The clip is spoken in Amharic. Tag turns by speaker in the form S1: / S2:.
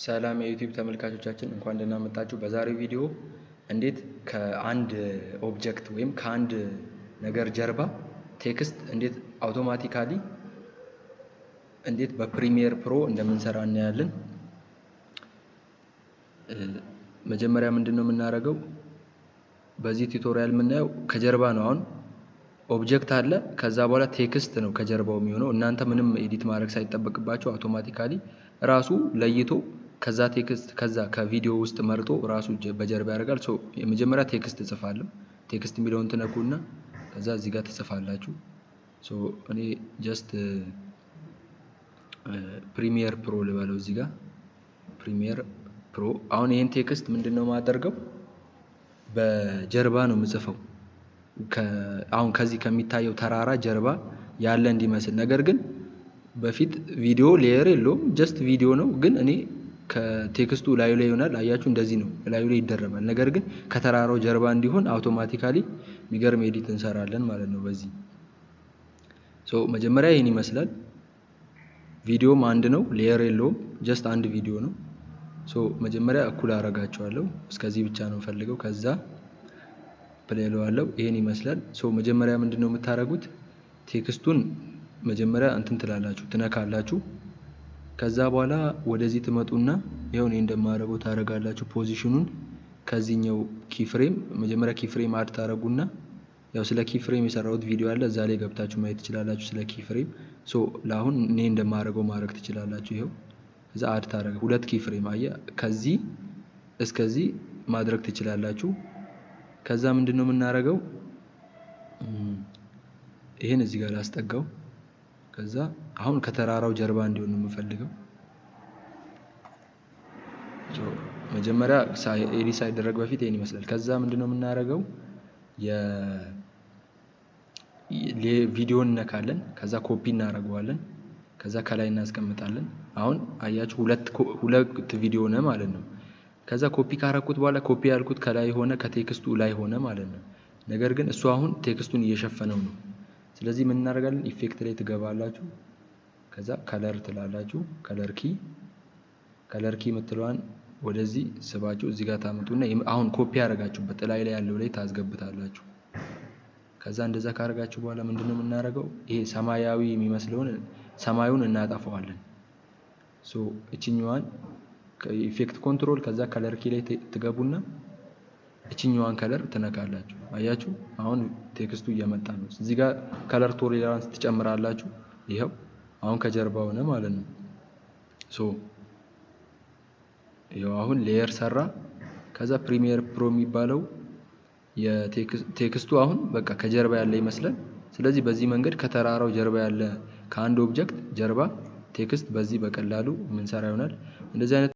S1: ሰላም የዩቲዩብ ተመልካቾቻችን እንኳን ደህና መጣችሁ። በዛሬው ቪዲዮ እንዴት ከአንድ ኦብጀክት ወይም ከአንድ ነገር ጀርባ ቴክስት እንዴት አውቶማቲካሊ እንዴት በፕሪሚየር ፕሮ እንደምንሰራ እናያለን። መጀመሪያ ምንድነው የምናደርገው? በዚህ ቱቶሪያል የምናየው ከጀርባ ነው። አሁን ኦብጀክት አለ፣ ከዛ በኋላ ቴክስት ነው ከጀርባው የሚሆነው። እናንተ ምንም ኤዲት ማድረግ ሳይጠበቅባችሁ አውቶማቲካሊ ራሱ ለይቶ ከዛ ቴክስት ከዛ ከቪዲዮ ውስጥ መርጦ ራሱ በጀርባ ያደርጋል። የመጀመሪያ ቴክስት እጽፋለሁ። ቴክስት የሚለውን ትነኩና ከዛ እዚህ ጋር ትጽፋላችሁ። እኔ ጀስት ፕሪሚየር ፕሮ ልበለው እዚህ ጋር ፕሪሚየር ፕሮ። አሁን ይሄን ቴክስት ምንድነው የማደርገው? በጀርባ ነው የምጽፈው። አሁን ከዚህ ከሚታየው ተራራ ጀርባ ያለ እንዲመስል። ነገር ግን በፊት ቪዲዮ ሌየር የለውም፣ ጀስት ቪዲዮ ነው። ግን እኔ ከቴክስቱ ላዩ ላይ ይሆናል። አያችሁ፣ እንደዚህ ነው ላዩ ላይ ይደረባል። ነገር ግን ከተራራው ጀርባ እንዲሆን አውቶማቲካሊ የሚገርም ኤዲት እንሰራለን ማለት ነው በዚህ። መጀመሪያ ይሄን ይመስላል። ቪዲዮም አንድ ነው፣ ሌየር የለውም፣ ጀስት አንድ ቪዲዮ ነው። መጀመሪያ እኩል አደርጋቸዋለሁ። እስከዚህ ብቻ ነው ፈልገው። ከዛ ፕሌይ እለዋለሁ። ይሄን ይመስላል። መጀመሪያ ምንድነው የምታደርጉት? ቴክስቱን መጀመሪያ እንትን ትላላችሁ፣ ትነካላችሁ። ከዛ በኋላ ወደዚህ ትመጡና ይሄው እኔ እንደማደርገው ታደርጋላችሁ። ፖዚሽኑን ከዚህኛው ኪፍሬም መጀመሪያ ኪፍሬም አድ ታደርጉና ያው ስለ ኪፍሬም የሰራሁት ቪዲዮ አለ፣ እዛ ላይ ገብታችሁ ማየት ትችላላችሁ ስለ ኪፍሬም። ለአሁን እኔ እንደማደርገው ማድረግ ትችላላችሁ። ይሄው እዛ አድ ታደርጉ። ሁለት ኪፍሬም አየ፣ ከዚህ እስከዚህ ማድረግ ትችላላችሁ። ከዛ ምንድነው የምናደርገው? ይሄን እዚህ ጋር ላስጠጋው። ከዛ አሁን ከተራራው ጀርባ እንዲሆን ነው የምፈልገው። መጀመሪያ ኤዲት ሳይደረግ በፊት ይሄን ይመስላል። ከዛ ምንድነው የምናደርገው? ቪዲዮን እነካለን። ከዛ ኮፒ እናደርገዋለን። ከዛ ከላይ እናስቀምጣለን። አሁን አያችሁ ሁለት ቪዲዮ ነው ማለት ነው። ከዛ ኮፒ ካረኩት በኋላ ኮፒ ያልኩት ከላይ ሆነ ከቴክስቱ ላይ ሆነ ማለት ነው። ነገር ግን እሱ አሁን ቴክስቱን እየሸፈነው ነው። ስለዚህ ምን እናደርጋለን? ኢፌክት ላይ ትገባላችሁ። ከዛ ከለር ትላላችሁ። ከለር ኪ የምትለዋን ወደዚህ ስባችሁ እዚህ ጋር ታመጡና አሁን ኮፒ ያደርጋችሁበት ላይ ያለው ላይ ታስገብታላችሁ። ከዛ እንደዛ ካደረጋችሁ በኋላ ምንድነው የምናደርገው? ይሄ ሰማያዊ የሚመስለውን ሰማዩን እናጠፋዋለን። እችኛዋን ኢፌክት ኮንትሮል ከዛ ከለር ኪ ላይ ትገቡና እችኛዋን ከለር ትነካላችሁ። አያችሁ አሁን ቴክስቱ እየመጣ ነው። እዚህ ጋር ከለር ቶለራንስ ትጨምራላችሁ። ይሄው አሁን ከጀርባ ሆነ ማለት ነው። ይሄው አሁን ሌየር ሰራ። ከዛ ፕሪሚየር ፕሮ የሚባለው የቴክስቱ አሁን በቃ ከጀርባ ያለ ይመስላል። ስለዚህ በዚህ መንገድ ከተራራው ጀርባ ያለ ከአንድ ኦብጀክት ጀርባ ቴክስት በዚህ በቀላሉ የምንሰራ ይሆናል። እንደዚህ አይነት